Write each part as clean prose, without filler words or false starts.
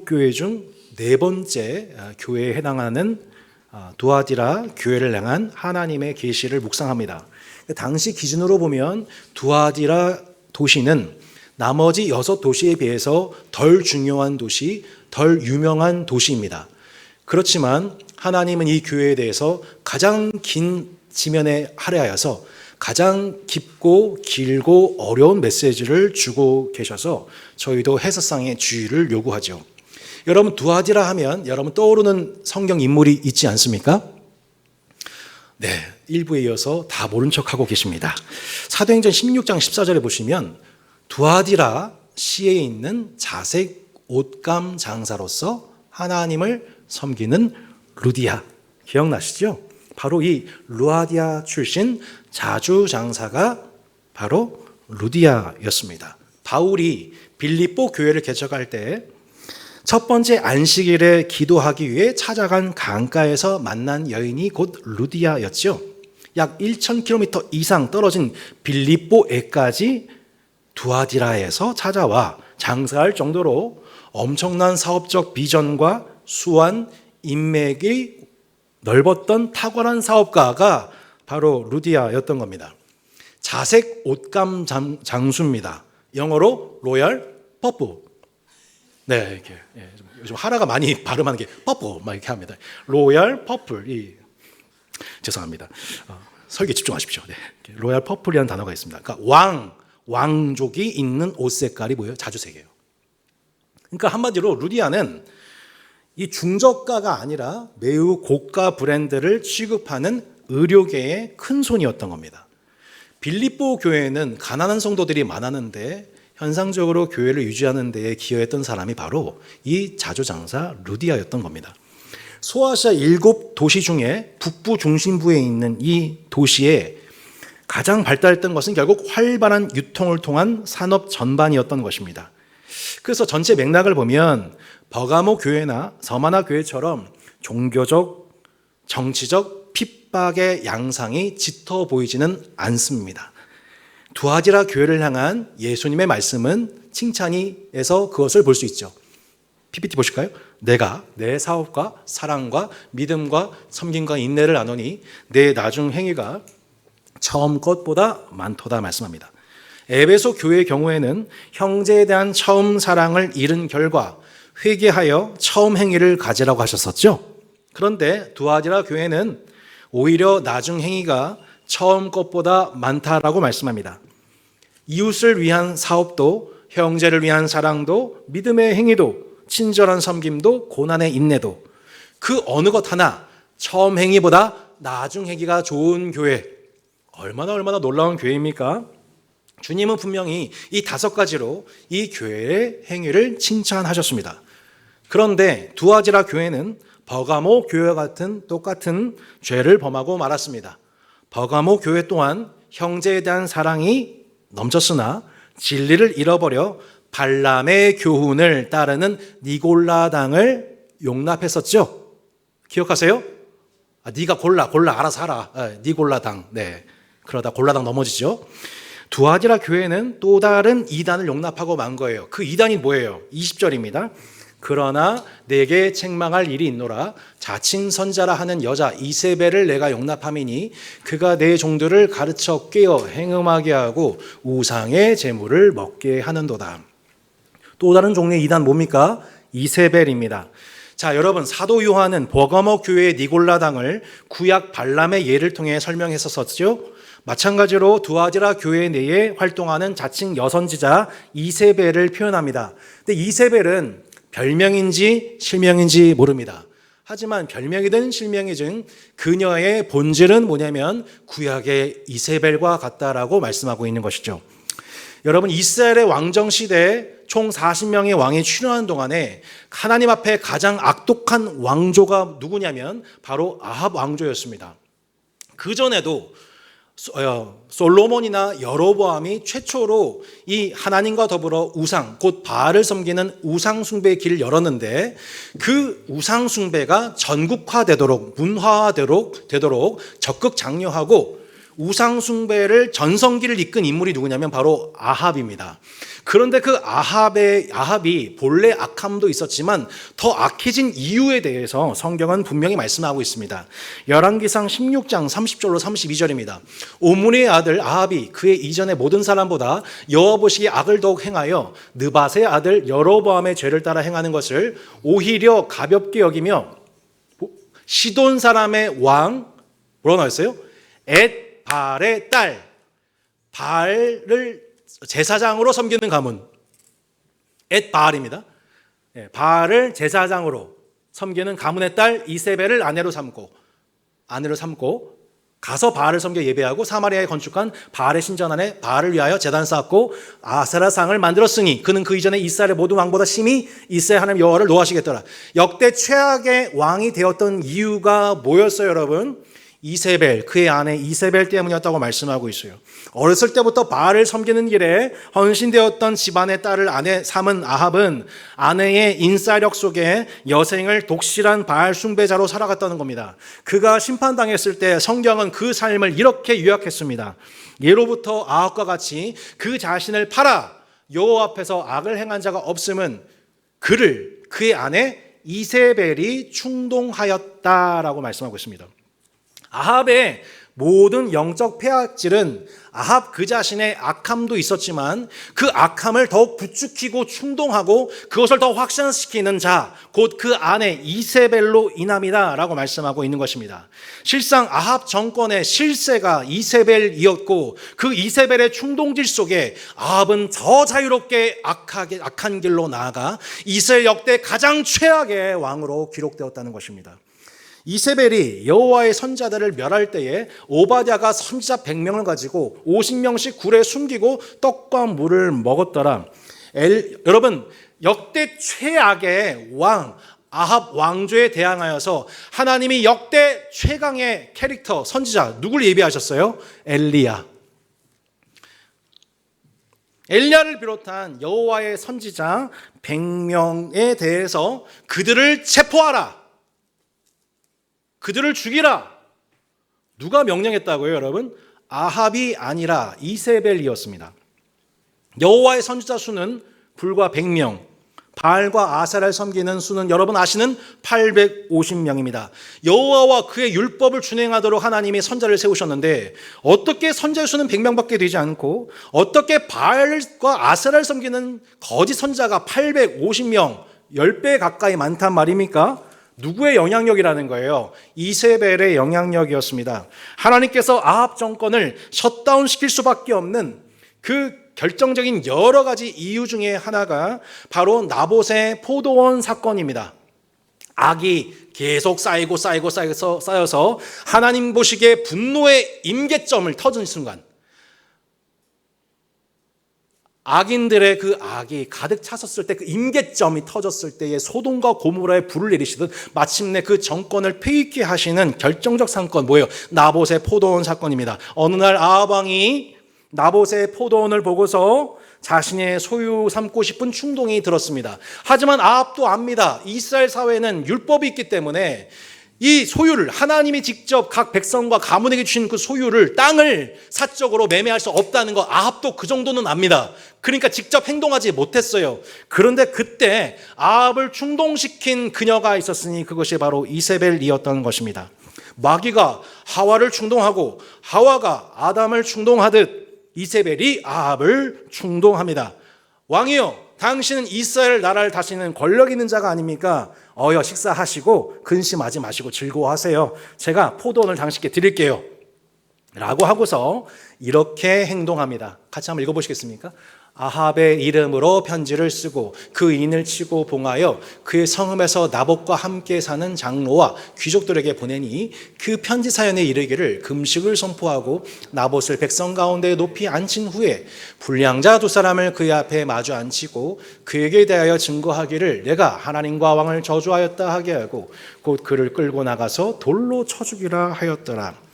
교회 중 네 번째 교회에 해당하는 두아디라 교회를 향한 하나님의 계시를 묵상합니다. 당시 기준으로 보면 두아디라 도시는 나머지 6도시에 비해서 덜 중요한 도시, 덜 유명한 도시입니다. 그렇지만 하나님은 이 교회에 대해서 가장 긴 지면에 할애하여서 가장 깊고 길고 어려운 메시지를 주고 계셔서 저희도 해석상의 주의를 요구하죠. 여러분, 두아디라 하면 여러분 떠오르는 성경 인물이 있지 않습니까? 네, 일부에 이어서 다 모른 척하고 계십니다. 사도행전 16장 14절에 보시면 두아디라 시에 있는 자색 옷감 장사로서 하나님을 섬기는 루디아, 기억나시죠? 바로 이 루아디아 출신 자주 장사가 바로 루디아였습니다. 바울이 빌립보 교회를 개척할 때 첫 번째 안식일에 기도하기 위해 찾아간 강가에서 만난 여인이 곧 루디아였죠. 약 1,000km 이상 떨어진 빌립보에까지 두아디라에서 찾아와 장사할 정도로 엄청난 사업적 비전과 수완, 인맥이 넓었던 탁월한 사업가가 바로 루디아였던 겁니다. 자색 옷감 장수입니다. 영어로 로얄 퍼프. 네, 이렇게 요즘 하라가 많이 발음하는 게 퍼프 막 이렇게 합니다. 로얄 퍼플. 죄송합니다. 설계 집중하십시오. 네, 로얄 퍼플이라는 단어가 있습니다. 그러니까 왕족이 입는 옷 색깔이 뭐예요? 자주색이에요. 그러니까 한마디로 루디아는 이 중저가가 아니라 매우 고가 브랜드를 취급하는 의료계의 큰 손이었던 겁니다. 빌립보 교회는 가난한 성도들이 많았는데 현상적으로 교회를 유지하는 데에 기여했던 사람이 바로 이 자주장사 루디아였던 겁니다. 소아시아 7도시 중에 북부 중심부에 있는 이 도시에 가장 발달했던 것은 결국 활발한 유통을 통한 산업 전반이었던 것입니다. 그래서 전체 맥락을 보면 버가모 교회나 서마나 교회처럼 종교적, 정치적 핍박의 양상이 짙어 보이지는 않습니다. 두아디라 교회를 향한 예수님의 말씀은 칭찬이에서 그것을 볼 수 있죠. PPT 보실까요? 내가 내 사업과 사랑과 믿음과 섬김과 인내를 나누니 내 나중 행위가 처음 것보다 많도다 말씀합니다. 에베소 교회의 경우에는 형제에 대한 처음 사랑을 잃은 결과 회개하여 처음 행위를 가지라고 하셨었죠. 그런데 두아디라 교회는 오히려 나중 행위가 처음 것보다 많다라고 말씀합니다. 이웃을 위한 사업도, 형제를 위한 사랑도, 믿음의 행위도, 친절한 섬김도, 고난의 인내도 그 어느 것 하나 처음 행위보다 나중 행위가 좋은 교회, 얼마나 놀라운 교회입니까? 주님은 분명히 이 5가지로 이 교회의 행위를 칭찬하셨습니다. 그런데 두아디라 교회는 버가모 교회와 같은 똑같은 죄를 범하고 말았습니다. 버가모 교회 또한 형제에 대한 사랑이 넘쳤으나 진리를 잃어버려 발람의 교훈을 따르는 니골라당을 용납했었죠. 기억하세요? 네가 골라 알아서 하라. 니골라당. 네, 그러다 골라당 넘어지죠. 두아디라 교회는 또 다른 이단을 용납하고 만 거예요. 그 이단이 뭐예요? 20절입니다. 그러나 내게 책망할 일이 있노라. 자칭 선자라 하는 여자 이세벨을 내가 용납함이니 그가 내 종들을 가르쳐 깨어 행음하게 하고 우상의 제물을 먹게 하는도다. 또 다른 종류의 이단 뭡니까? 이세벨입니다. 자, 여러분, 사도 요한은 버가모 교회의 니골라당을 구약 발람의 예를 통해 설명했었죠. 마찬가지로 두아디라 교회 내에 활동하는 자칭 여선지자 이세벨을 표현합니다. 근데 이세벨은 별명인지 실명인지 모릅니다. 하지만 별명이든 실명이든 그녀의 본질은 뭐냐면 구약의 이세벨과 같다라고 말씀하고 있는 것이죠. 여러분, 이스라엘의 왕정 시대에 총 40명의 왕이 출현하는 동안에 하나님 앞에 가장 악독한 왕조가 누구냐면 바로 아합 왕조였습니다. 그전에도 솔로몬이나 여로보암이 최초로 이 하나님과 더불어 우상, 곧 바알을 섬기는 우상 숭배의 길을 열었는데 그 우상 숭배가 전국화되도록 문화화되도록 적극 장려하고 우상 숭배를 전성기를 이끈 인물이 누구냐면 바로 아합입니다. 그런데 그 아합이 본래 악함도 있었지만 더 악해진 이유에 대해서 성경은 분명히 말씀하고 있습니다. 열왕기상 16장 30절로 32절입니다. 오므리의 아들 아합이 그의 이전의 모든 사람보다 여호와 보시기에 악을 더욱 행하여 느밧의 아들 여로보암의 죄를 따라 행하는 것을 오히려 가볍게 여기며 시돈 사람의 왕 뭐라고 나왔어요? 엣발의 딸 바알을 제사장으로 섬기는 가문 엣바알입니다. 바알을 제사장으로 섬기는 가문의 딸 이세벨을 아내로 삼고 가서 바알을 섬겨 예배하고 사마리아에 건축한 바알의 신전 안에 바알을 위하여 제단 쌓았고 아세라상을 만들었으니 그는 그 이전에 이스라엘의 모든 왕보다 심히 이스라엘 하나님 여호와를 노하시겠더라. 역대 최악의 왕이 되었던 이유가 뭐였어요, 여러분? 이세벨, 그의 아내 이세벨 때문이었다고 말씀하고 있어요. 어렸을 때부터 바알을 섬기는 길에 헌신되었던 집안의 딸을 아내 삼은 아합은 아내의 인싸력 속에 여생을 독실한 바알 숭배자로 살아갔다는 겁니다. 그가 심판당했을 때 성경은 그 삶을 이렇게 요약했습니다. 예로부터 아합과 같이 그 자신을 팔아 여호와 앞에서 악을 행한 자가 없음은 그의 아내 이세벨이 충동하였다라고 말씀하고 있습니다. 아합의 모든 영적 폐악질은 아합 그 자신의 악함도 있었지만 그 악함을 더욱 부추기고 충동하고 그것을 더 확산시키는 자, 곧 그 아내 이세벨로 인함이다 라고 말씀하고 있는 것입니다. 실상 아합 정권의 실세가 이세벨이었고 그 이세벨의 충동질 속에 아합은 더 자유롭게 악한 길로 나아가 이스라엘 역대 가장 최악의 왕으로 기록되었다는 것입니다. 이세벨이 여호와의 선자들을 멸할 때에 오바댜가 선지자 100명을 가지고 50명씩 굴에 숨기고 떡과 물을 먹었더라. 여러분, 역대 최악의 왕 아합 왕조에 대항하여서 하나님이 역대 최강의 캐릭터 선지자 누굴 예비하셨어요? 엘리야를 비롯한 여호와의 선지자 100명에 대해서 그들을 체포하라, 그들을 죽이라. 누가 명령했다고요, 여러분? 아합이 아니라 이세벨이었습니다. 여호와의 선지자 수는 불과 100명, 바알과 아세라를 섬기는 수는 여러분 아시는 850명입니다. 여호와와 그의 율법을 준행하도록 하나님이 선자를 세우셨는데 어떻게 선자의 수는 100명밖에 되지 않고 어떻게 바알과 아세라를 섬기는 거짓 선자가 850명, 10배 가까이 많단 말입니까? 누구의 영향력이라는 거예요? 이세벨의 영향력이었습니다. 하나님께서 아합 정권을 셧다운시킬 수밖에 없는 그 결정적인 여러 가지 이유 중에 하나가 바로 나봇의 포도원 사건입니다. 악이 계속 쌓여서 하나님 보시기에 분노의 임계점을 터진 순간, 악인들의 그 악이 가득 찼었을 때 그 임계점이 터졌을 때에 소돔과 고모라에 불을 내리시듯 마침내 그 정권을 폐위케 하시는 결정적 사건 뭐예요? 나봇의 포도원 사건입니다. 어느 날 아합 왕이 나봇의 포도원을 보고서 자신의 소유 삼고 싶은 충동이 들었습니다. 하지만 아합도 압니다. 이스라엘 사회는 율법이 있기 때문에 이 소유를 하나님이 직접 각 백성과 가문에게 주신 그 소유를 땅을 사적으로 매매할 수 없다는 거 아합도 그 정도는 압니다. 그러니까 직접 행동하지 못했어요. 그런데 그때 아합을 충동시킨 그녀가 있었으니 그것이 바로 이세벨이었던 것입니다. 마귀가 하와를 충동하고 하와가 아담을 충동하듯 이세벨이 아합을 충동합니다. 왕이여, 당신은 이스라엘 나라를 다스리는 권력 있는 자가 아닙니까? 어여 식사하시고 근심하지 마시고 즐거워하세요. 제가 포도원을 당신께 드릴게요 라고 하고서 이렇게 행동합니다. 같이 한번 읽어보시겠습니까? 아합의 이름으로 편지를 쓰고 그 인을 치고 봉하여 그의 성읍에서 나봇과 함께 사는 장로와 귀족들에게 보내니 그 편지 사연에 이르기를 금식을 선포하고 나봇을 백성 가운데 높이 앉힌 후에 불량자 두 사람을 그의 앞에 마주 앉히고 그에게 대하여 증거하기를 내가 하나님과 왕을 저주하였다 하게 하고 곧 그를 끌고 나가서 돌로 쳐 죽이라 하였더라.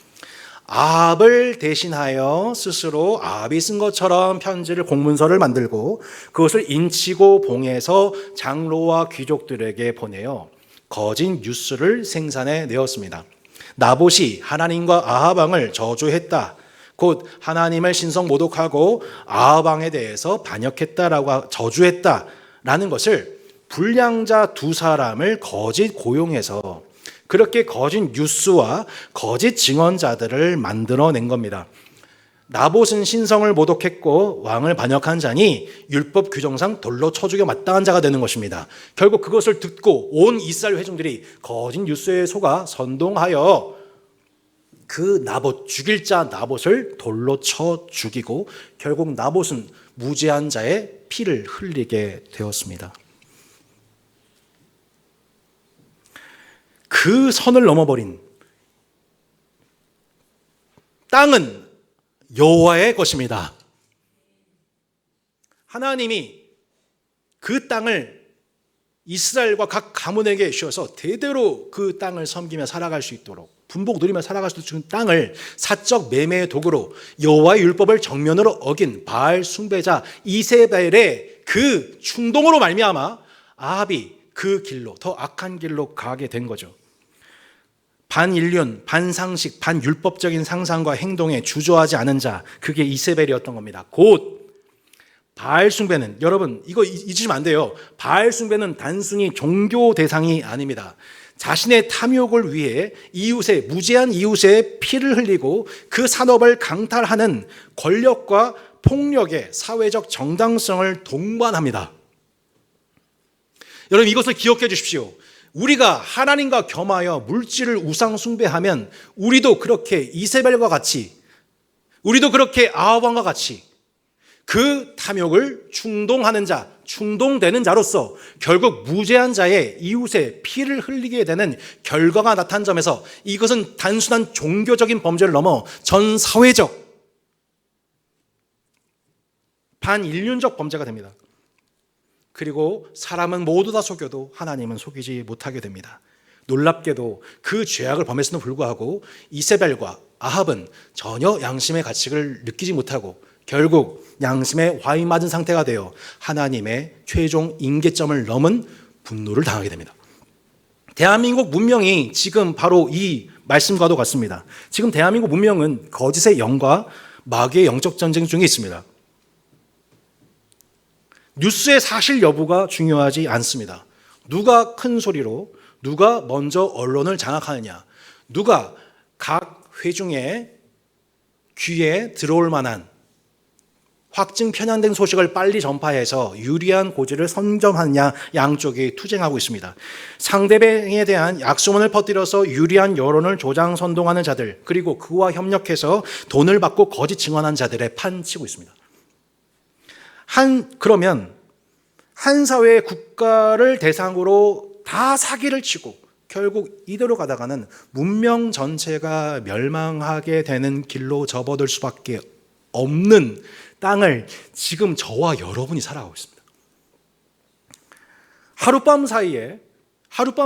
아합을 대신하여 스스로 아합이 쓴 것처럼 편지를 공문서를 만들고 그것을 인치고 봉해서 장로와 귀족들에게 보내어 거짓 뉴스를 생산해 내었습니다. 나봇이 하나님과 아합 왕을 저주했다. 곧 하나님을 신성 모독하고 아합 왕에 대해서 반역했다라고 저주했다라는 것을 불량자 두 사람을 거짓 고용해서 그렇게 거짓 뉴스와 거짓 증언자들을 만들어낸 겁니다. 나봇은 신성을 모독했고 왕을 반역한 자니 율법 규정상 돌로 쳐 죽여 마땅한 자가 되는 것입니다. 결국 그것을 듣고 온 이스라엘 회중들이 거짓 뉴스에 속아 선동하여 그 나봇, 죽일 자 나봇을 돌로 쳐 죽이고 결국 나봇은 무죄한 자의 피를 흘리게 되었습니다. 그 선을 넘어버린 땅은 여호와의 것입니다. 하나님이 그 땅을 이스라엘과 각 가문에게 주셔서 대대로 그 땅을 섬기며 살아갈 수 있도록 분복 누리며 살아갈 수 있는 땅을 사적 매매의 도구로 여호와의 율법을 정면으로 어긴 바알 숭배자 이세벨의 그 충동으로 말미암아 아합이 그 길로 더 악한 길로 가게 된 거죠. 반인륜, 반상식, 반율법적인 상상과 행동에 주저하지 않은 자, 그게 이세벨이었던 겁니다. 곧 바알 숭배는, 여러분 이거 잊으시면 안 돼요. 바알 숭배는 단순히 종교 대상이 아닙니다. 자신의 탐욕을 위해 이웃의, 무죄한 이웃의 피를 흘리고 그 산업을 강탈하는 권력과 폭력의 사회적 정당성을 동반합니다. 여러분 이것을 기억해 주십시오. 우리가 하나님과 겸하여 물질을 우상 숭배하면 우리도 그렇게 이세벨과 같이, 우리도 그렇게 아합 왕과 같이 그 탐욕을 충동하는 자, 충동되는 자로서 결국 무죄한 자의 이웃의 피를 흘리게 되는 결과가 나타난 점에서 이것은 단순한 종교적인 범죄를 넘어 전 사회적 반인륜적 범죄가 됩니다. 그리고 사람은 모두 다 속여도 하나님은 속이지 못하게 됩니다. 놀랍게도 그 죄악을 범했음에도 불구하고 이세벨과 아합은 전혀 양심의 가책을 느끼지 못하고 결국 양심에 화이 맞은 상태가 되어 하나님의 최종 임계점을 넘은 분노를 당하게 됩니다. 대한민국 문명이 지금 바로 이 말씀과도 같습니다. 지금 대한민국 문명은 거짓의 영과 마귀의 영적 전쟁 중에 있습니다. 뉴스의 사실 여부가 중요하지 않습니다. 누가 큰 소리로, 누가 먼저 언론을 장악하느냐, 누가 각 회중의 귀에 들어올 만한 확증 편향된 소식을 빨리 전파해서 유리한 고지를 선점하느냐, 양쪽이 투쟁하고 있습니다. 상대방에 대한 약소문을 퍼뜨려서 유리한 여론을 조장 선동하는 자들, 그리고 그와 협력해서 돈을 받고 거짓 증언한 자들의 판치고 있습니다. 그러면 한 사회의 국가를 대상으로 다 사기를 치고 결국 이대로 가다가는 문명 전체가 멸망하게 되는 길로 접어들 수밖에 없는 땅을 지금 저와 여러분이 살아가고 있습니다. 하룻밤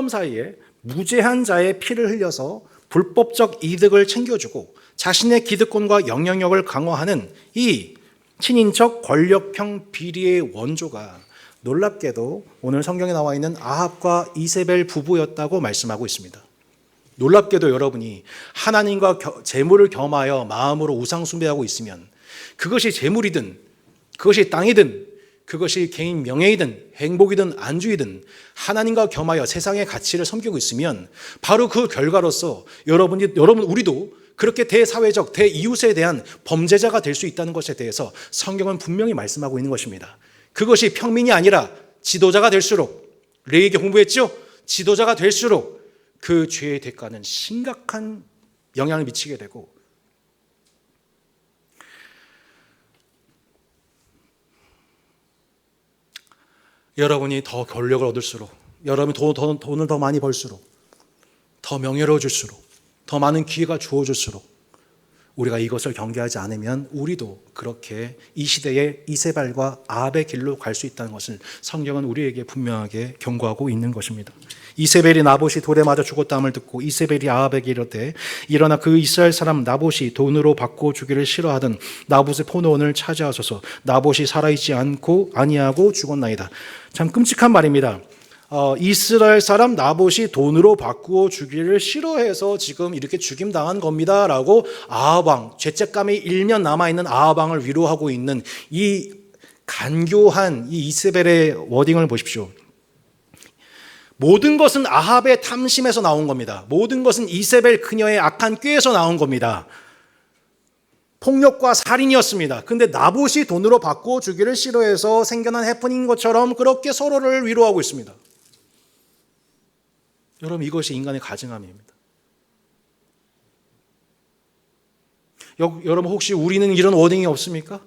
사이에 무죄한 자의 피를 흘려서 불법적 이득을 챙겨주고 자신의 기득권과 영향력을 강화하는 이 친인척 권력형 비리의 원조가 놀랍게도 오늘 성경에 나와 있는 아합과 이세벨 부부였다고 말씀하고 있습니다. 놀랍게도 여러분이 하나님과 재물을 겸하여 마음으로 우상 숭배하고 있으면 그것이 재물이든 그것이 땅이든 그것이 개인 명예이든 행복이든 안주이든 하나님과 겸하여 세상의 가치를 섬기고 있으면 바로 그 결과로서 우리도 그렇게 대사회적, 대이웃에 대한 범죄자가 될 수 있다는 것에 대해서 성경은 분명히 말씀하고 있는 것입니다. 그것이 평민이 아니라 지도자가 될수록, 레위기 공부했죠? 지도자가 될수록 그 죄의 대가는 심각한 영향을 미치게 되고 여러분이 더 권력을 얻을수록, 여러분이 돈을 더 많이 벌수록, 더 명예로워질수록, 더 많은 기회가 주어질수록 우리가 이것을 경계하지 않으면 우리도 그렇게 이 시대의 이세벨과 아합의 길로 갈 수 있다는 것을 성경은 우리에게 분명하게 경고하고 있는 것입니다. 이세벨이 나봇이 돌에 맞아 죽었다함을 듣고 이세벨이 아합에게 이르되 일어나 그 이스라엘 사람 나봇이 돈으로 받고 주기를 싫어하던 나봇의 포도원을 차지하소서. 나봇이 살아있지 아니하고 죽었나이다. 참 끔찍한 말입니다. 이스라엘 사람 나봇이 돈으로 바꾸어 주기를 싫어해서 지금 이렇게 죽임당한 겁니다 라고 아합왕, 죄책감이 일면 남아있는 아합왕을 위로하고 있는 이 간교한 이 이세벨의 워딩을 보십시오. 모든 것은 아합의 탐심에서 나온 겁니다. 모든 것은 이세벨 그녀의 악한 꾀에서 나온 겁니다. 폭력과 살인이었습니다. 근데 나봇이 돈으로 바꾸어 주기를 싫어해서 생겨난 해프닝인 것처럼 그렇게 서로를 위로하고 있습니다. 여러분, 이것이 인간의 가증함입니다. 여러분, 혹시 우리는 이런 워딩이 없습니까?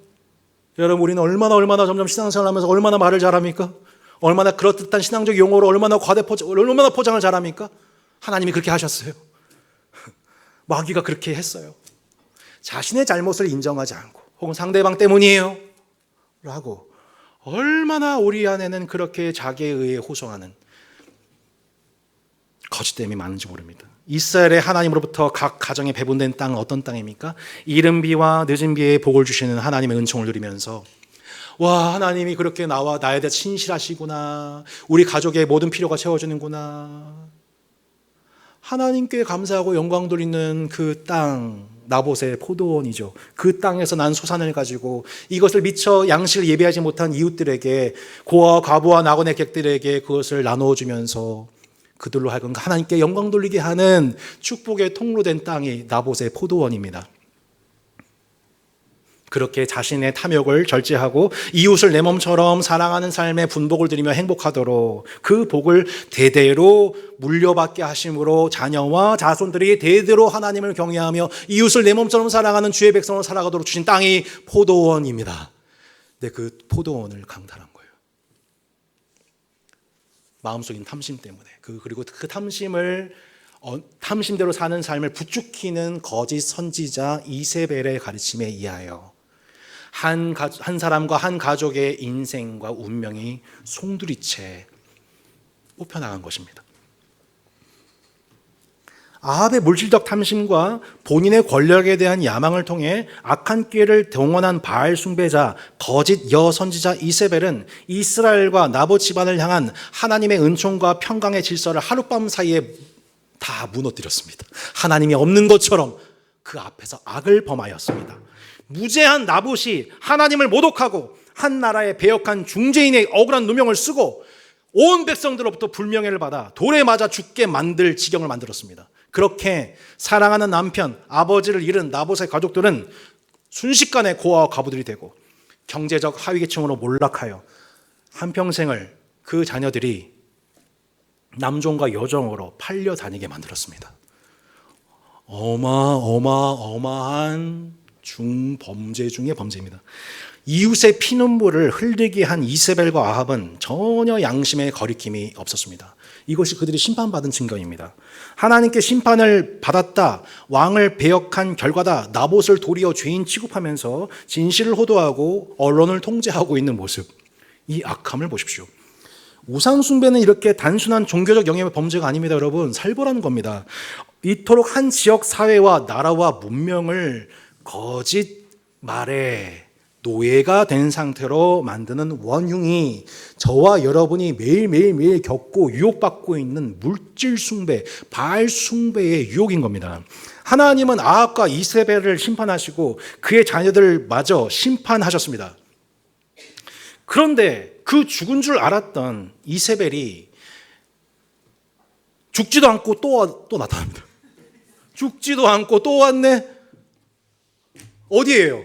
여러분, 우리는 얼마나 점점 신앙생활하면서 얼마나 말을 잘합니까? 얼마나 그럴듯한 신앙적 용어로 얼마나 포장을 잘합니까? 하나님이 그렇게 하셨어요. 마귀가 그렇게 했어요. 자신의 잘못을 인정하지 않고 혹은 상대방 때문이에요 라고 얼마나 우리 안에는 그렇게 자기에 의해 호소하는 거짓됨이 많은지 모릅니다. 이스라엘의 하나님으로부터 각 가정에 배분된 땅은 어떤 땅입니까? 이른 비와 늦은 비에 복을 주시는 하나님의 은총을 누리면서 와, 하나님이 그렇게 나에 대해 신실하시구나, 우리 가족의 모든 필요가 채워주는구나, 하나님께 감사하고 영광 돌리는 그 땅, 나봇의 포도원이죠. 그 땅에서 난 소산을 가지고 이것을 미처 양식을 예배하지 못한 이웃들에게, 고아와 과부와 나그네 객들에게 그것을 나누어주면서 그들로 하여금 하나님께 영광 돌리게 하는 축복의 통로 된 땅이 나봇의 포도원입니다. 그렇게 자신의 탐욕을 절제하고 이웃을 내 몸처럼 사랑하는 삶에 분복을 드리며 행복하도록 그 복을 대대로 물려받게 하심으로 자녀와 자손들이 대대로 하나님을 경외하며 이웃을 내 몸처럼 사랑하는 주의 백성으로 살아가도록 주신 땅이 포도원입니다. 근데 그 포도원을 강탈한 거예요. 마음속인 탐심 때문에. 그리고 그 탐심대로 사는 삶을 부추기는 거짓 선지자 이세벨의 가르침에 의하여 한 사람과 한 가족의 인생과 운명이 송두리째 뽑혀나간 것입니다. 아합의 물질적 탐심과 본인의 권력에 대한 야망을 통해 악한 기회를 동원한 바알 숭배자, 거짓 여선지자 이세벨은 이스라엘과 나봇 집안을 향한 하나님의 은총과 평강의 질서를 하룻밤 사이에 다 무너뜨렸습니다. 하나님이 없는 것처럼 그 앞에서 악을 범하였습니다. 무죄한 나봇이 하나님을 모독하고 한 나라의 배역한 중재인의 억울한 누명을 쓰고 온 백성들로부터 불명예를 받아 돌에 맞아 죽게 만들 지경을 만들었습니다. 그렇게 사랑하는 남편, 아버지를 잃은 나봇의 가족들은 순식간에 고아와 과부들이 되고 경제적 하위계층으로 몰락하여 한평생을 그 자녀들이 남종과 여종으로 팔려 다니게 만들었습니다. 어마어마한 중범죄 중의 범죄입니다. 이웃의 피눈물을 흘리게 한 이세벨과 아합은 전혀 양심의 거리낌이 없었습니다. 이것이 그들이 심판받은 증거입니다. 하나님께 심판을 받았다, 왕을 배역한 결과다, 나봇을 도리어 죄인 취급하면서 진실을 호도하고 언론을 통제하고 있는 모습, 이 악함을 보십시오. 우상숭배는 이렇게 단순한 종교적 영역의 범죄가 아닙니다. 여러분, 살벌한 겁니다. 이토록 한 지역 사회와 나라와 문명을 거짓 말에 노예가 된 상태로 만드는 원흉이 저와 여러분이 매일 겪고 유혹받고 있는 물질 숭배, 바알 숭배의 유혹인 겁니다. 하나님은 아합과 이세벨을 심판하시고 그의 자녀들마저 심판하셨습니다. 그런데 그 죽은 줄 알았던 이세벨이 죽지도 않고 또 나타납니다. 죽지도 않고 또 왔네? 어디예요?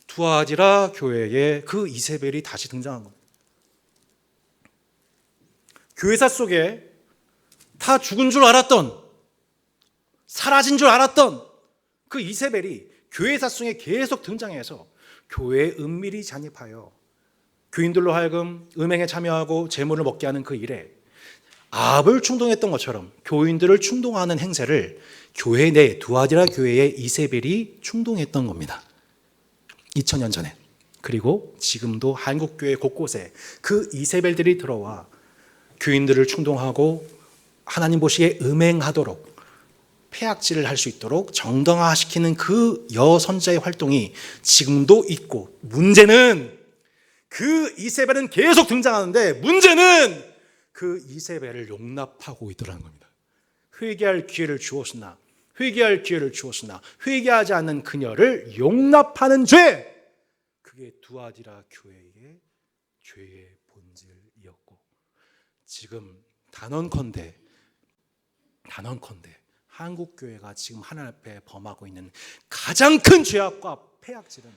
두아디라 교회에 그 이세벨이 다시 등장한 겁니다. 교회사 속에 다 죽은 줄 알았던, 사라진 줄 알았던 그 이세벨이 교회사 속에 계속 등장해서 교회에 은밀히 잔입하여 교인들로 하여금 음행에 참여하고 재물을 먹게 하는 그 일에 아합을 충동했던 것처럼 교인들을 충동하는 행세를 교회 내 두아디라 교회의 이세벨이 충동했던 겁니다. 2000년 전에. 그리고 지금도 한국교회 곳곳에 그 이세벨들이 들어와 교인들을 충동하고 하나님 보시기에 음행하도록 폐악질을 할 수 있도록 정당화시키는 그 여선자의 활동이 지금도 있고, 문제는 그 이세벨은 계속 등장하는데 문제는 그 이세벨을 용납하고 있더라는 겁니다. 회개할 기회를 주었으나 회개하지 않는 그녀를 용납하는 죄, 그게 두아디라 교회의 죄의 본질이었고, 지금 단언컨대 한국 교회가 지금 하나님 앞에 범하고 있는 가장 큰 죄악과 폐악질은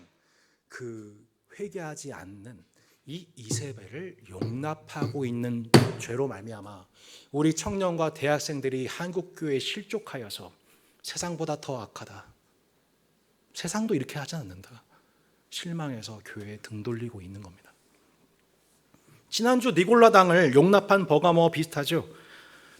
그 회개하지 않는 이 이세벨을 용납하고 있는 죄로 말미암아 우리 청년과 대학생들이 한국 교회에 실족하여서 세상보다 더 악하다, 세상도 이렇게 하지 않는다, 실망해서 교회에 등 돌리고 있는 겁니다. 지난주 니골라당을 용납한 버가모와 비슷하죠.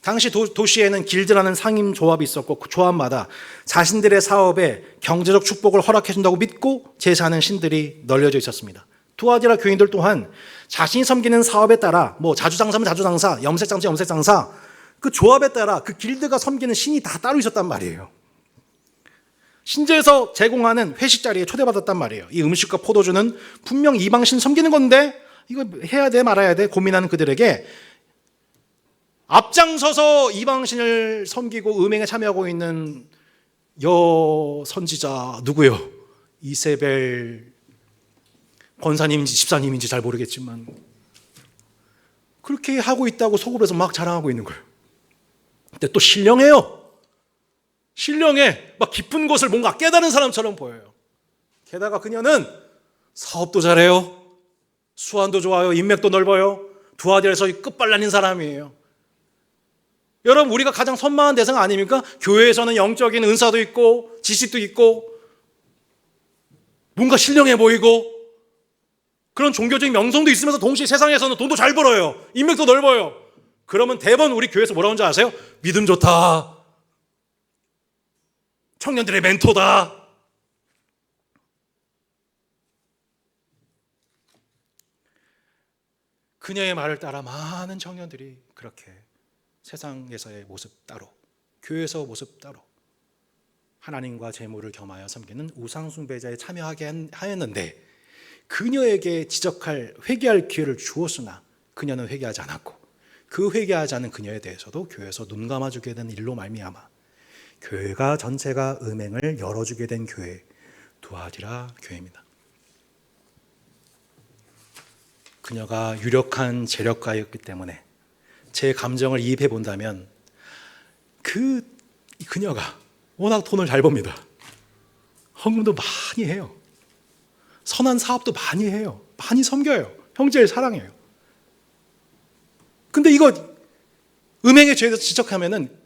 당시 도시에는 길드라는 상임 조합이 있었고, 그 조합마다 자신들의 사업에 경제적 축복을 허락해 준다고 믿고 제사하는 신들이 널려져 있었습니다. 두아디라 교인들 또한 자신이 섬기는 사업에 따라, 뭐 자주장사면 자주장사, 염색장사 염색장사, 그 조합에 따라 그 길드가 섬기는 신이 다 따로 있었단 말이에요. 신제에서 제공하는 회식 자리에 초대받았단 말이에요. 이 음식과 포도주는 분명 이방신 섬기는 건데 이거 해야 돼 말아야 돼 고민하는 그들에게 앞장서서 이방신을 섬기고 음행에 참여하고 있는 여선지자 누구요? 이세벨 권사님인지 집사님인지 잘 모르겠지만 그렇게 하고 있다고 속으로서 막 자랑하고 있는 거예요. 근데 또 신령해요. 신령해. 막 깊은 곳을 뭔가 깨달은 사람처럼 보여요. 게다가 그녀는 사업도 잘해요. 수완도 좋아요. 인맥도 넓어요. 두아디라에서 끝발라진 사람이에요. 여러분, 우리가 가장 선망한 대상 아닙니까? 교회에서는 영적인 은사도 있고 지식도 있고 뭔가 신령해 보이고 그런 종교적인 명성도 있으면서 동시에 세상에서는 돈도 잘 벌어요. 인맥도 넓어요. 그러면 대부분 우리 교회에서 뭐라고 하는지 아세요? 믿음 좋다. 청년들의 멘토다. 그녀의 말을 따라 많은 청년들이 그렇게 세상에서의 모습 따로, 교회에서 모습 따로 하나님과 재물을 겸하여 섬기는 우상숭배자에 참여하게 하였는데, 그녀에게 회개할 기회를 주었으나 그녀는 회개하지 않았고, 그 회개하지 않은 그녀에 대해서도 교회에서 눈 감아주게 된 일로 말미암아 교회가 전체가 음행을 열어주게 된 교회, 두아디라 교회입니다. 그녀가 유력한 재력가였기 때문에 제 감정을 이입해 본다면 그녀가 워낙 돈을 잘 법니다. 헌금도 많이 해요. 선한 사업도 많이 해요. 많이 섬겨요. 형제를 사랑해요. 근데 이거 음행의 죄에 대해서 지적하면은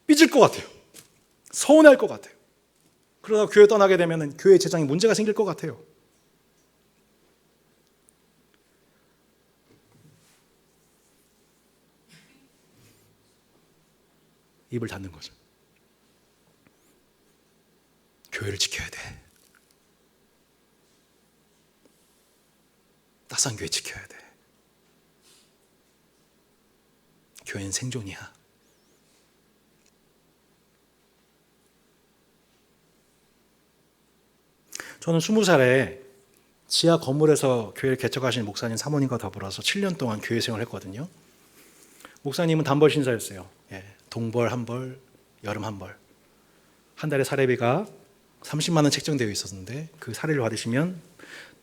삐질 것 같아요. 서운할 것 같아요. 그러다 교회 떠나게 되면은 교회 재정에 문제가 생길 것 같아요. 입을 닫는 거죠. 교회를 지켜야 돼. 따스한 교회 지켜야 돼. 교회는 생존이야. 저는 20살에 지하 건물에서 교회를 개척하신 목사님 사모님과 더불어서 7년 동안 교회 생활을 했거든요. 목사님은 단벌 신사였어요. 동벌 한 벌, 여름 한 벌. 한 달에 사례비가 30만 원 책정되어 있었는데 그 사례를 받으시면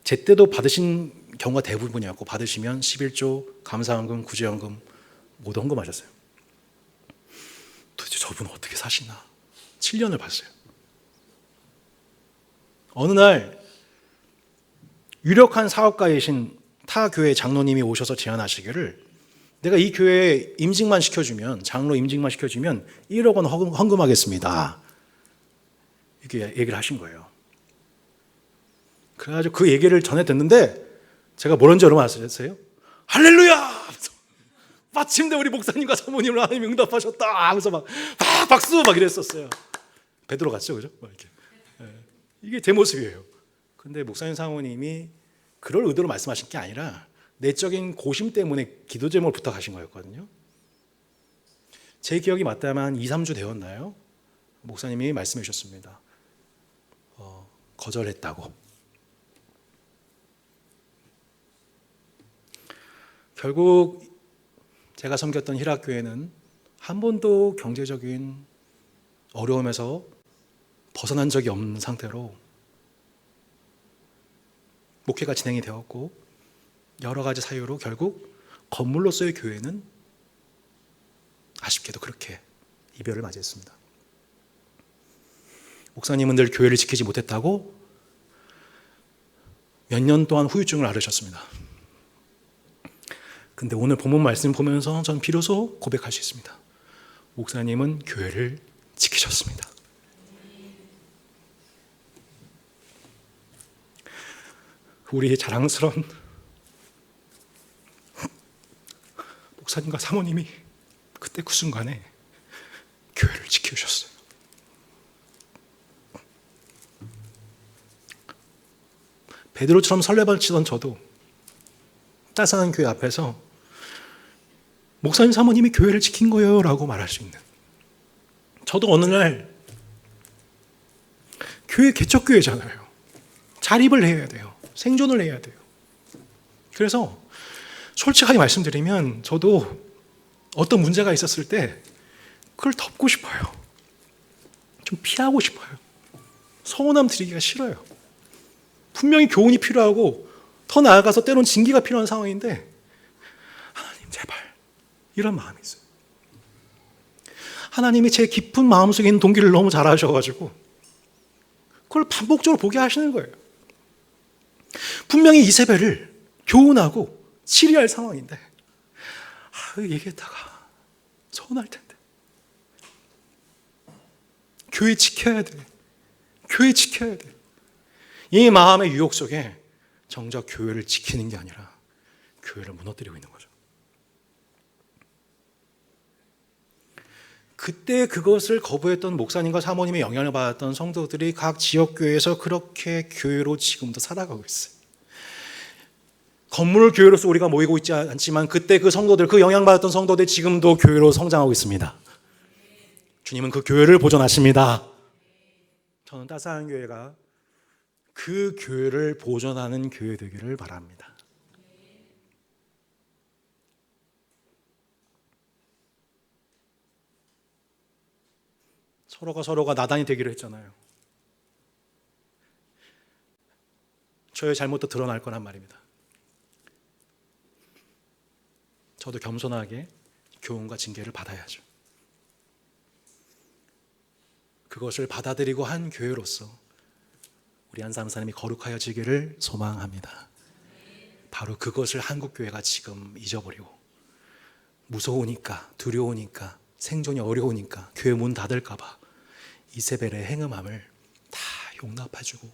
제때도 받으신 경우가 대부분이었고, 받으시면 11조, 감사헌금, 구제헌금 모두 헌금하셨어요. 도대체 저분은 어떻게 사시나? 7년을 봤어요. 어느 날 유력한 사업가이신 타 교회 장로님이 오셔서 제안하시기를, 내가 이 교회에 임직만 시켜주면, 장로 임직만 시켜주면 1억 원 헌금하겠습니다. 이렇게 얘기를 하신 거예요. 그래가지고 그 얘기를 전해 듣는데 제가 뭐라는지 여러분 아세요? 할렐루야! 마침내 우리 목사님과 사모님을 하나님이 응답하셨다 하면서 막 박수 막 이랬었어요. 베드로 같죠, 그죠? 이렇게. 이게 제 모습이에요. 근데 목사님 사모님이 그럴 의도로 말씀하신 게 아니라 내적인 고심 때문에 기도 제목을 부탁하신 거였거든요. 제 기억이 맞다면 2, 3주 되었나요? 목사님이 말씀해 주셨습니다. 거절했다고. 결국 제가 섬겼던 히락교회는 한 번도 경제적인 어려움에서 벗어난 적이 없는 상태로 목회가 진행이 되었고, 여러 가지 사유로 결국 건물로서의 교회는 아쉽게도 그렇게 이별을 맞이했습니다. 목사님은 늘 교회를 지키지 못했다고 몇 년 동안 후유증을 앓으셨습니다. 근데 오늘 본문 말씀 보면서 전 비로소 고백할 수 있습니다. 목사님은 교회를 지키셨습니다. 우리 자랑스러운 목사님과 사모님이 그때 그 순간에 교회를 지켜주셨어요. 베드로처럼 설레발치던 저도 따스한 교회 앞에서 목사님 사모님이 교회를 지킨 거예요 라고 말할 수 있는, 저도 어느 날 교회 개척교회잖아요. 자립을 해야 돼요. 생존을 해야 돼요. 그래서 솔직하게 말씀드리면 저도 어떤 문제가 있었을 때 그걸 덮고 싶어요. 좀 피하고 싶어요. 서운함 드리기가 싫어요. 분명히 교훈이 필요하고 더 나아가서 때론 징계가 필요한 상황인데, 하나님 제발, 이런 마음이 있어요. 하나님이 제 깊은 마음속에 있는 동기를 너무 잘 아셔가지고 그걸 반복적으로 보게 하시는 거예요. 분명히 이세벨을 교훈하고 치리할 상황인데, 얘기했다가 서운할 텐데. 교회 지켜야 돼. 교회 지켜야 돼. 이 마음의 유혹 속에 정작 교회를 지키는 게 아니라 교회를 무너뜨리고 있는 거죠. 그때 그것을 거부했던 목사님과 사모님의 영향을 받았던 성도들이 각 지역교회에서 그렇게 교회로 지금도 살아가고 있어요. 건물 교회로서 우리가 모이고 있지 않지만 그때 그 성도들, 그 영향받았던 성도들 지금도 교회로 성장하고 있습니다. 주님은 그 교회를 보존하십니다. 저는 따스한 교회가 그 교회를 보존하는 교회 되기를 바랍니다. 서로가 나단이 되기로 했잖아요. 저의 잘못도 드러날 거란 말입니다. 저도 겸손하게 교훈과 징계를 받아야죠. 그것을 받아들이고 한 교회로서 우리 한사람 사람이 거룩하여지기를 소망합니다. 바로 그것을 한국교회가 지금 잊어버리고 무서우니까, 두려우니까, 생존이 어려우니까, 교회 문 닫을까 봐 이세벨의 행음함을 다 용납해주고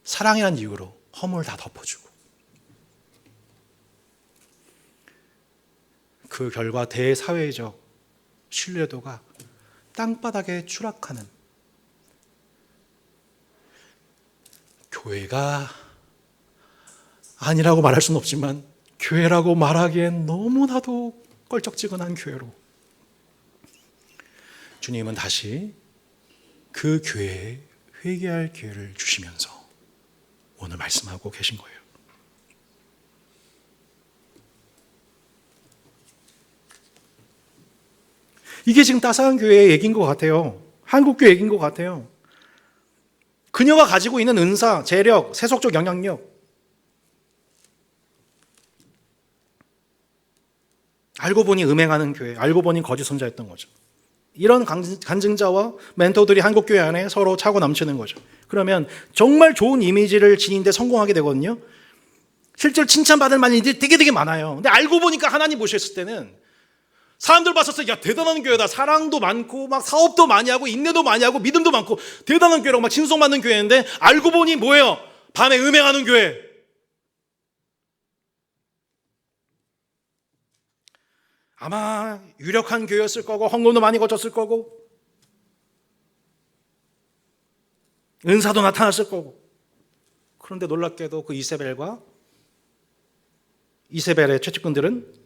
사랑이란 이유로 허물 다 덮어주고, 그 결과 대사회적 신뢰도가 땅바닥에 추락하는, 교회가 아니라고 말할 수는 없지만 교회라고 말하기엔 너무나도 껄쩍지근한 교회로 주님은 다시 그 교회에 회개할 기회를 주시면서 오늘 말씀하고 계신 거예요. 이게 지금 따스한 교회의 얘기인 것 같아요. 한국교회 얘기인 것 같아요. 그녀가 가지고 있는 은사, 재력, 세속적 영향력, 알고 보니 음행하는 교회, 알고 보니 거짓 선자였던 거죠. 이런 간증자와 멘토들이 한국교회 안에 서로 차고 넘치는 거죠. 그러면 정말 좋은 이미지를 지니는데 성공하게 되거든요. 실제로 칭찬받을 만한 일들이 되게 많아요. 근데 알고 보니까 하나님 보셨을 때는 사람들 봤을 때, 야, 대단한 교회다. 사랑도 많고, 막 사업도 많이 하고, 인내도 많이 하고, 믿음도 많고, 대단한 교회라고 막 칭송받는 교회인데, 알고 보니 뭐예요? 밤에 음행하는 교회. 아마 유력한 교회였을 거고, 헌금도 많이 거쳤을 거고, 은사도 나타났을 거고. 그런데 놀랍게도 그 이세벨의 최측근들은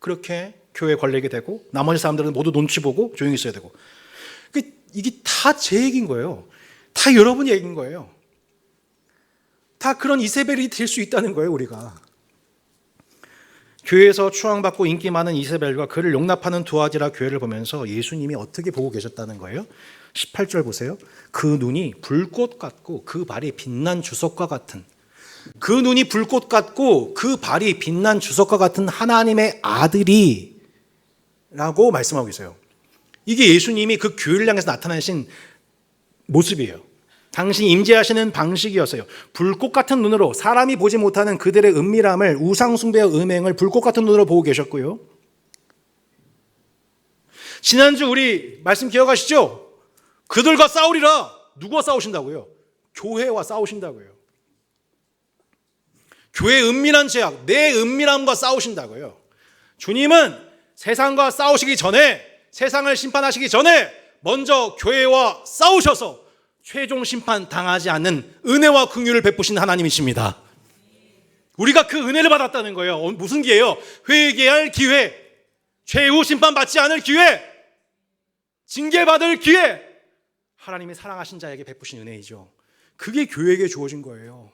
그렇게 교회에 걸리게 되고, 나머지 사람들은 모두 눈치 보고 조용히 있어야 되고. 이게 다 제 얘기인 거예요. 다 여러분 얘기인 거예요. 다 그런 이세벨이 될 수 있다는 거예요, 우리가. 교회에서 추앙받고 인기 많은 이세벨과 그를 용납하는 두아디라 교회를 보면서 예수님이 어떻게 보고 계셨다는 거예요? 18절 보세요. 그 눈이 불꽃 같고 그 발이 빛난 주석과 같은, 그 눈이 불꽃 같고 그 발이 빛난 주석과 같은 하나님의 아들이 라고 말씀하고 계세요. 이게 예수님이 그 교회를 향해서 나타나신 모습이에요. 당신이 임재하시는 방식이었어요. 불꽃 같은 눈으로 사람이 보지 못하는 그들의 은밀함을, 우상숭배의 음행을 불꽃 같은 눈으로 보고 계셨고요. 지난주 우리 말씀 기억하시죠? 그들과 싸우리라. 누구와 싸우신다고요? 교회와 싸우신다고요. 교회의 은밀한 죄악, 내 은밀함과 싸우신다고요. 주님은 세상과 싸우시기 전에, 세상을 심판하시기 전에 먼저 교회와 싸우셔서 최종 심판 당하지 않는 은혜와 긍휼을 베푸신 하나님이십니다. 우리가 그 은혜를 받았다는 거예요. 무슨 기회예요? 회개할 기회, 최후 심판 받지 않을 기회, 징계받을 기회. 하나님이 사랑하신 자에게 베푸신 은혜이죠. 그게 교회에게 주어진 거예요.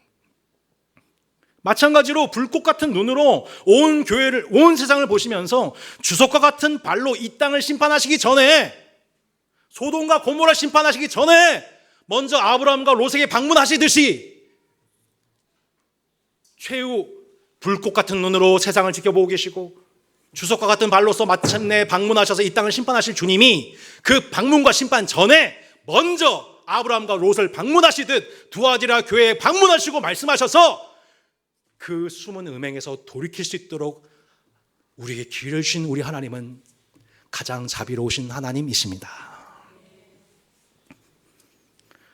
마찬가지로 불꽃 같은 눈으로 온 교회를, 온 세상을 보시면서 주석과 같은 발로 이 땅을 심판하시기 전에, 소돔과 고모라 심판하시기 전에 먼저 아브라함과 롯에게 방문하시듯이 최후 불꽃 같은 눈으로 세상을 지켜보고 계시고 주석과 같은 발로서 마침내 방문하셔서 이 땅을 심판하실 주님이 그 방문과 심판 전에 먼저 아브라함과 롯을 방문하시듯 두아디라 교회에 방문하시고 말씀하셔서 그 숨은 음행에서 돌이킬 수 있도록 우리에게 기회를 주신 우리 하나님은 가장 자비로우신 하나님이십니다.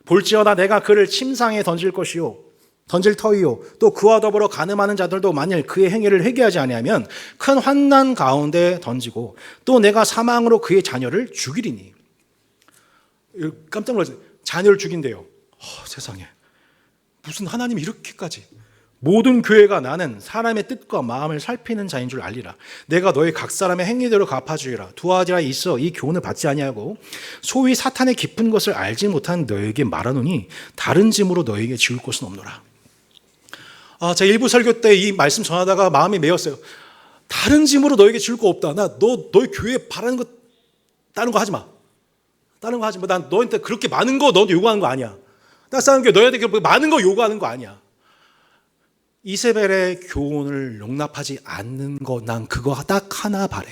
볼지어다 내가 그를 침상에 던질 것이요 던질 터이요 또 그와 더불어 간음하는 자들도 만일 그의 행위를 회개하지 아니하면 큰 환난 가운데 던지고 또 내가 사망으로 그의 자녀를 죽이리니. 깜짝 놀랐어요. 자녀를 죽인대요. 세상에, 무슨 하나님이 이렇게까지. 모든 교회가 나는 사람의 뜻과 마음을 살피는 자인 줄 알리라. 내가 너희 각 사람의 행위대로 갚아주리라. 두아디라 있어 이 교훈을 받지 아니하고 소위 사탄의 깊은 것을 알지 못한 너에게 말하노니 다른 짐으로 너에게 지울 것은 없노라. 제가 일부 설교 때 이 말씀 전하다가 마음이 메었어요. 다른 짐으로 너에게 지울 거 없다. 너희 교회에 바라는 거, 다른 거 하지 마. 다른 거 하지 마. 난 너한테 그렇게 많은 거 너한테 요구하는 거 아니야. 나 싸는 게 너희한테 그렇게 많은 거 요구하는 거 아니야. 이세벨의 교훈을 용납하지 않는 거, 난 그거 딱 하나 바래.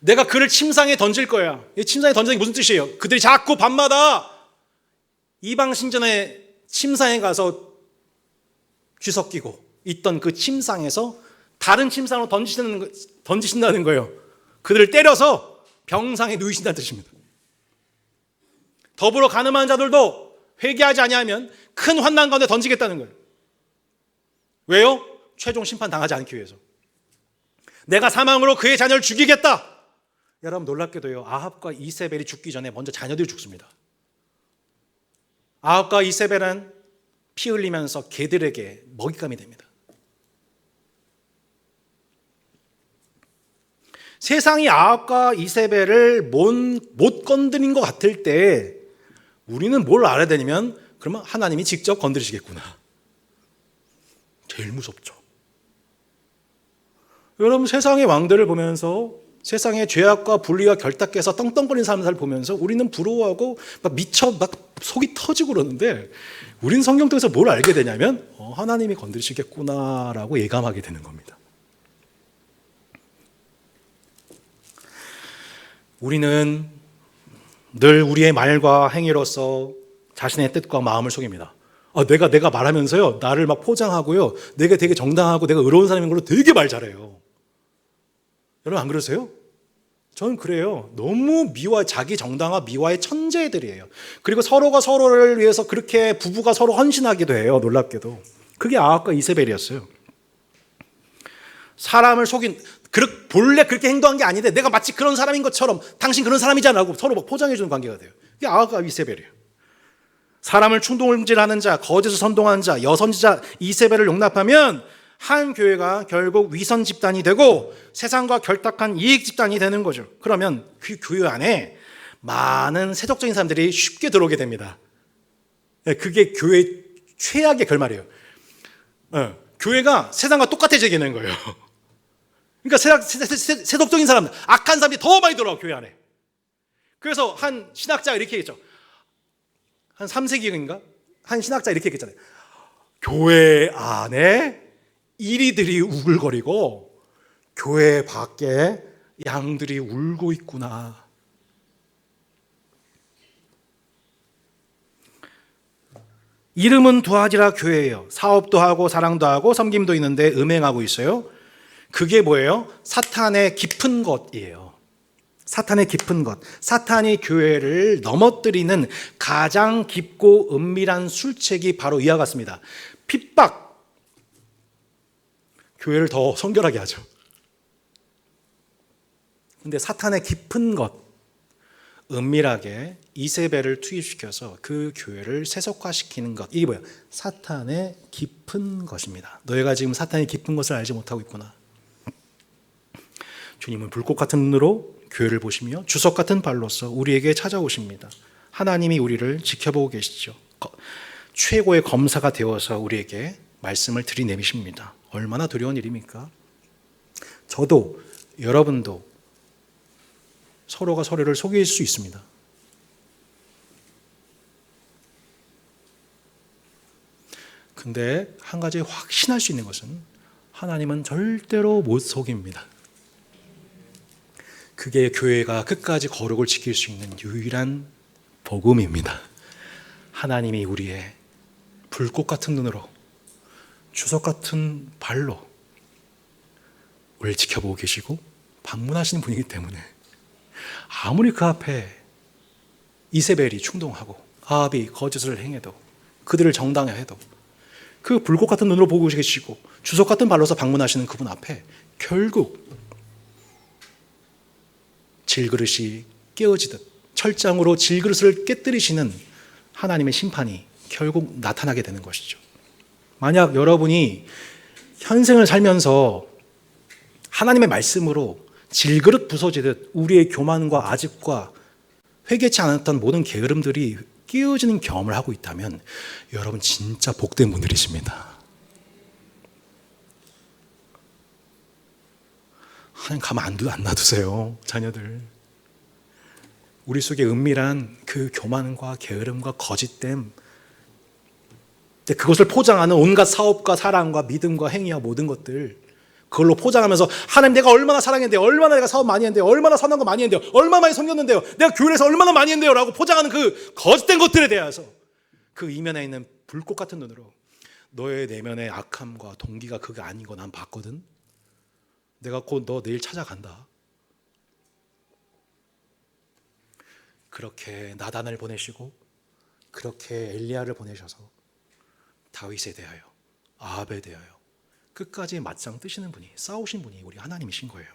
내가 그를 침상에 던질 거야. 이 침상에 던지는 게 무슨 뜻이에요? 그들이 자꾸 밤마다 이방 신전의 침상에 가서 귀석끼고 있던 그 침상에서 다른 침상으로 던지신다는 거예요. 그들을 때려서 병상에 누이신다는 뜻입니다. 더불어 간음한 자들도 회개하지 아니하면 큰 환난 가운데 던지겠다는 거예요. 왜요? 최종 심판 당하지 않기 위해서. 내가 사망으로 그의 자녀를 죽이겠다. 여러분 놀랍게도요, 아합과 이세벨이 죽기 전에 먼저 자녀들이 죽습니다. 아합과 이세벨은 피 흘리면서 개들에게 먹잇감이 됩니다. 세상이 아합과 이세벨을 못 건드린 것 같을 때 우리는 뭘 알아야 되냐면, 그러면 하나님이 직접 건드리시겠구나. 제일 무섭죠. 여러분 세상의 왕들을 보면서 세상의 죄악과 불의와 결탁해서 떵떵거리는 사람들을 보면서 우리는 부러워하고 막 미쳐 막 속이 터지고 그러는데, 우린 성경 통해서 뭘 알게 되냐면 하나님이 건드리시겠구나라고 예감하게 되는 겁니다. 우리는 늘 우리의 말과 행위로서 자신의 뜻과 마음을 속입니다. 내가 말하면서요, 나를 막 포장하고요, 내가 되게 정당하고 내가 의로운 사람인 걸로 되게 말 잘해요. 여러분 안 그러세요? 저는 그래요. 너무 자기 정당화 미화의 천재들이에요. 그리고 서로가 서로를 위해서 그렇게 부부가 서로 헌신하기도 해요. 놀랍게도. 그게 아합과 이세벨이었어요. 사람을 속인, 본래 그렇게 행동한 게 아닌데 내가 마치 그런 사람인 것처럼 당신 그런 사람이잖아 하고 서로 막 포장해주는 관계가 돼요. 그게 아합과 이세벨이에요. 사람을 충동질하는 자, 거짓을 선동하는 자, 여선지자 이세벨을 용납하면 한 교회가 결국 위선 집단이 되고 세상과 결탁한 이익 집단이 되는 거죠. 그러면 그 교회 안에 많은 세속적인 사람들이 쉽게 들어오게 됩니다. 그게 교회의 최악의 결말이에요. 교회가 세상과 똑같아지게 되는 거예요. 그러니까 세속적인 사람들, 악한 사람들이 더 많이 들어와 교회 안에. 그래서 한 신학자가 이렇게 얘기했죠. 한 3세기인가? 한 신학자가 이렇게 얘기했잖아요. 교회 안에 이리들이 우글거리고 교회 밖에 양들이 울고 있구나. 이름은 두아디라 교회예요. 사업도 하고 사랑도 하고 섬김도 있는데 음행하고 있어요. 그게 뭐예요? 사탄의 깊은 것이에요. 사탄의 깊은 것. 사탄이 교회를 넘어뜨리는 가장 깊고 은밀한 술책이 바로 이와 같습니다. 핍박. 교회를 더 성결하게 하죠. 근데 사탄의 깊은 것, 은밀하게 이세벨을 투입시켜서 그 교회를 세속화시키는 것. 이게 뭐예요? 사탄의 깊은 것입니다. 너희가 지금 사탄의 깊은 것을 알지 못하고 있구나. 주님은 불꽃 같은 눈으로 교회를 보시며 주석 같은 발로서 우리에게 찾아오십니다. 하나님이 우리를 지켜보고 계시죠. 최고의 검사가 되어서 우리에게 말씀을 들이내미십니다. 얼마나 두려운 일입니까? 저도 여러분도 서로가 서로를 속일 수 있습니다. 근데 한 가지 확신할 수 있는 것은 하나님은 절대로 못 속입니다. 그게 교회가 끝까지 거룩을 지킬 수 있는 유일한 복음입니다. 하나님이 우리의 불꽃 같은 눈으로 주석 같은 발로 우리를 지켜보고 계시고 방문하시는 분이기 때문에 아무리 그 앞에 이세벨이 충동하고 아합이 거짓을 행해도 그들을 정당화해도 그 불꽃 같은 눈으로 보고 계시고 주석 같은 발로서 방문하시는 그분 앞에 결국 질그릇이 깨어지듯 철장으로 질그릇을 깨뜨리시는 하나님의 심판이 결국 나타나게 되는 것이죠. 만약 여러분이 현생을 살면서 하나님의 말씀으로 질그릇 부서지듯 우리의 교만과 아집과 회개치 않았던 모든 게으름들이 깨어지는 경험을 하고 있다면 여러분 진짜 복된 분들이십니다. 하나님 가만 안 놔두세요. 자녀들. 우리 속에 은밀한 그 교만과 게으름과 거짓됨, 그것을 포장하는 온갖 사업과 사랑과 믿음과 행위와 모든 것들, 그걸로 포장하면서 하나님 내가 얼마나 사랑했는데요, 얼마나 내가 사업 많이 했는데요, 얼마나 선한 거 많이 했는데요, 얼마나 많이 섬겼는데요, 내가 교회에서 얼마나 많이 했는데요 라고 포장하는 그 거짓된 것들에 대해서 그 이면에 있는 불꽃 같은 눈으로 너의 내면의 악함과 동기가 그게 아닌 거 난 봤거든. 내가 곧 너 내일 찾아간다. 그렇게 나단을 보내시고 그렇게 엘리야를 보내셔서 다윗에 대하여 아합에 대하여 끝까지 맞짱 뜨시는 분이, 싸우신 분이 우리 하나님이신 거예요.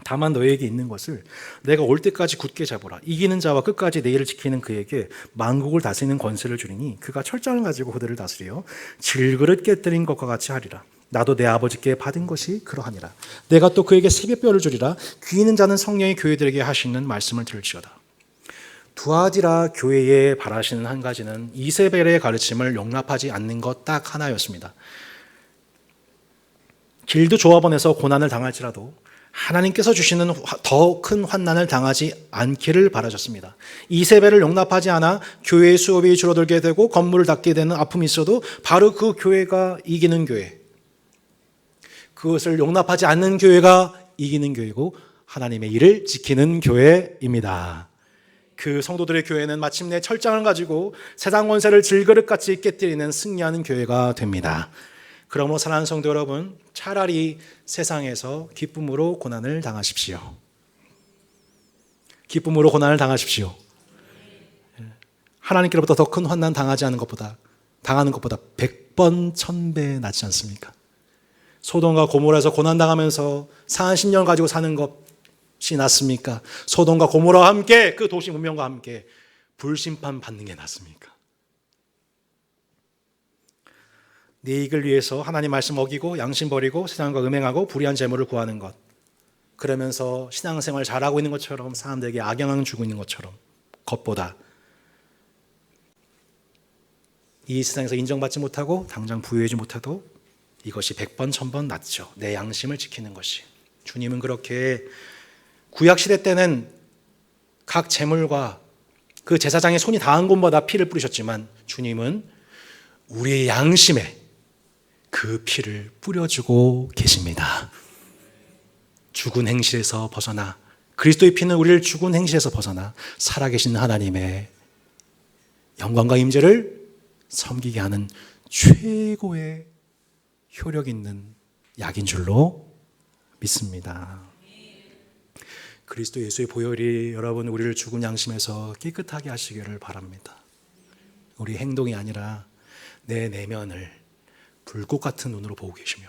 다만 너에게 있는 것을 내가 올 때까지 굳게 잡으라. 이기는 자와 끝까지 내 일을 지키는 그에게 만국을 다스리는 권세를 주리니 그가 철장을 가지고 그들을 다스려 질그릇 깨뜨린 것과 같이 하리라. 나도 내 아버지께 받은 것이 그러하니라. 내가 또 그에게 새벽별을 주리라. 귀 있는 자는 성령이 교회들에게 하시는 말씀을 들을지어다. 두아디라 교회에 바라시는 한 가지는 이세벨의 가르침을 용납하지 않는 것 딱 하나였습니다. 길드 조합원에서 고난을 당할지라도 하나님께서 주시는 더 큰 환난을 당하지 않기를 바라셨습니다. 이세벨을 용납하지 않아 교회의 수업이 줄어들게 되고 건물을 닫게 되는 아픔이 있어도 바로 그 교회가 이기는 교회, 그것을 용납하지 않는 교회가 이기는 교회고 하나님의 일을 지키는 교회입니다. 그 성도들의 교회는 마침내 철장을 가지고 세상 권세를 질그릇같이 깨뜨리는 승리하는 교회가 됩니다. 그러므로 사랑하는 성도 여러분, 차라리 세상에서 기쁨으로 고난을 당하십시오. 기쁨으로 고난을 당하십시오. 하나님께로부터 더 큰 환난 당하는 것보다 100번 1000배 낫지 않습니까? 소돔과 고모라에서 고난당하면서 40년 가지고 사는 것이 낫습니까? 소돔과 고모라와 함께 그 도시 문명과 함께 불심판 받는 게 낫습니까? 내 이익을 위해서 하나님 말씀 어기고 양심 버리고 세상과 음행하고 불의한 재물을 구하는 것, 그러면서 신앙생활 잘하고 있는 것처럼 사람들에게 악영향 주고 있는 것보다 이 세상에서 인정받지 못하고 당장 부유하지 못해도 이것이 100번 1000번 낫죠. 내 양심을 지키는 것이. 주님은 그렇게 구약시대 때는 각 제물과 그 제사장의 손이 닿은 곳마다 피를 뿌리셨지만 주님은 우리의 양심에 그 피를 뿌려주고 계십니다. 죽은 행실에서 벗어나, 그리스도의 피는 우리를 죽은 행실에서 벗어나 살아계신 하나님의 영광과 임재를 섬기게 하는 최고의 효력 있는 약인 줄로 믿습니다. 그리스도 예수의 보혈이 여러분 우리를 죽은 양심에서 깨끗하게 하시기를 바랍니다. 우리 행동이 아니라 내 내면을 불꽃 같은 눈으로 보고 계시며,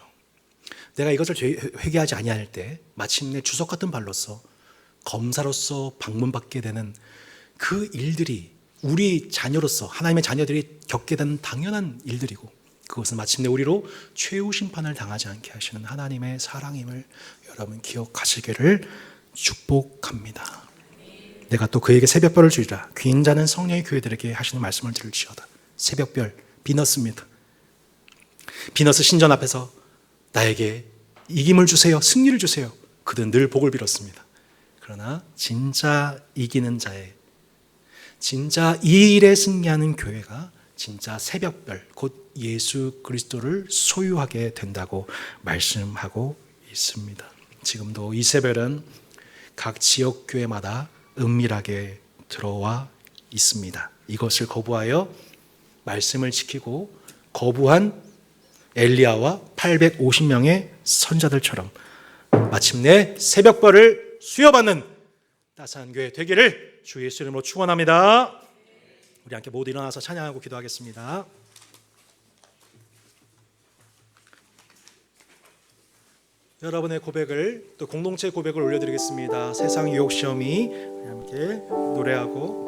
내가 이것을 회개하지 아니할 때 마침내 주석 같은 발로서 검사로서 방문받게 되는 그 일들이 우리 자녀로서 하나님의 자녀들이 겪게 되는 당연한 일들이고, 그것은 마침내 우리로 최후 심판을 당하지 않게 하시는 하나님의 사랑임을 여러분 기억하시기를 축복합니다. 내가 또 그에게 새벽별을 주리라. 귀인 자는 성령의 교회들에게 하시는 말씀을 들을지어다. 새벽별, 비너스입니다. 비너스 신전 앞에서 나에게 이김을 주세요, 승리를 주세요. 그들은 늘 복을 빌었습니다. 그러나 진짜 이기는 자의, 진짜 이 일에 승리하는 교회가 진짜 새벽별, 곧 예수 그리스도를 소유하게 된다고 말씀하고 있습니다. 지금도 이 새별은 각 지역 교회마다 은밀하게 들어와 있습니다. 이것을 거부하여 말씀을 지키고 거부한 엘리야와 850명의 선자들처럼 마침내 새벽별을 수여받는 따스한 교회 되기를 주 예수 이름으로 축원합니다. 우리 함께 모두 일어나서 찬양하고 기도하겠습니다. 여러분의 고백을, 또 공동체 고백을 올려드리겠습니다. 세상 유혹 시험이 함께 노래하고